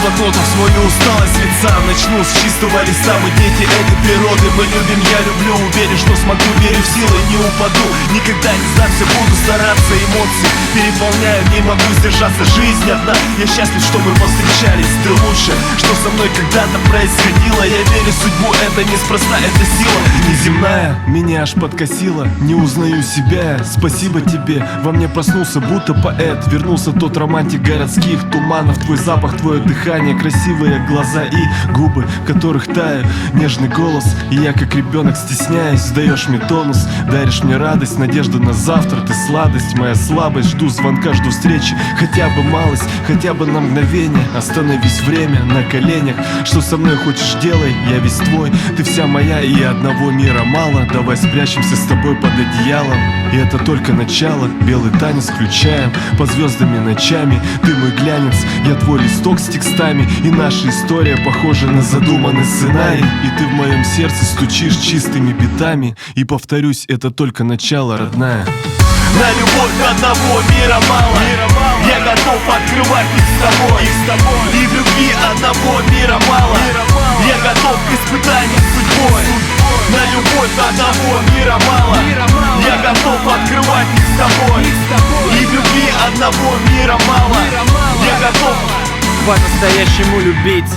блокнотов свою усталость лица. Начну с чистого листа, мы дети этой природы. Мы любим, я люблю, уверен, что смогу, верю в силы, не упаду. Никогда не сдамся, буду стараться, эмоции переполняют, не могу сдержаться. Жизнь одна, я счастлив, что мы повстречались. Ты лучше, что со мной когда-то происходило. Я верю в судьбу, это неспроста, это сила неземная. Меня аж подкосило, не узнаю себя. Спасибо тебе, во мне проснулся будто поэт. Вернулся тот романтик городских туманов. Твой запах, твое дыхание, красивые глаза и губы, в которых таю нежный голос. И я как ребенок стесняюсь, даешь мне тонус, даришь мне радость, надежду на завтра. Ты сладость, моя слабость, жду звонка, жду встречи. Хотя бы малость, хотя бы на мгновение. Остановись время на коленях. Что со мной хочешь делай, я весь твой. Ты вся моя и одного мира мало. Давай спрячемся с тобой под одеялом. И это только начало, белый танец включаем под звездами ночами. Ты мой глянец, я твой листок с текстами. И наша история похожа на задуманный сценарий. И ты в моем сердце стучишь чистыми битами. И повторюсь, это только начало, родная. На любовь одного мира мало. Я готов открывать их с тобой. И в любви одного мира мало. Я готов к испытаниям судьбой. На любовь одного мира мало. Я готов открывать их с тобой. И в любви одного мира мало. Я готов по-настоящему любить.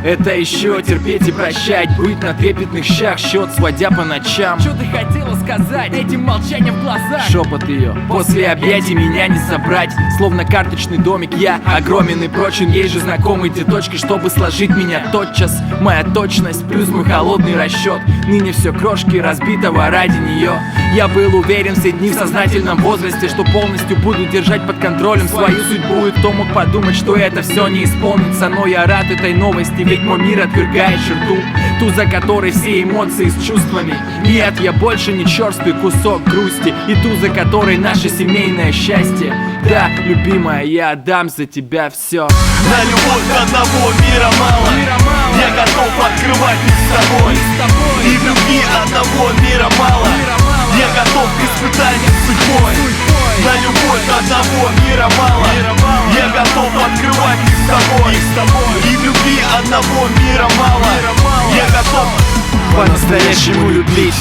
Это еще терпеть и прощать, быть на трепетных щах, счет сводя по ночам. Что ты хотела сказать этим молчанием в глазах? Шепот ее, после объятий меня не собрать. Словно карточный домик, я огромен и прочен. Ей же знакомы те точки, чтобы сложить меня тотчас. Моя точность плюс мой холодный расчет. Ныне все крошки разбитого ради нее. Я был уверен все дни в сознательном возрасте, что полностью буду держать под контролем свою судьбу. И кто мог подумать, что это все не исполнится. Но я рад этой новости, ведь мой мир отвергает черту, ту, за которой все эмоции с чувствами. Нет, я больше не черствый кусок грусти, и ту, за которой наше семейное счастье. Да, любимая, я отдам за тебя все. На любовь одного мира мало. Я готов открывать их с тобой. И в любви одного мира мало. Я готов к испытаниям судьбой. На любовь одного мира мало. Я готов открывать их с тобой. И в любви одного мира мало. Я готов по-настоящему любить.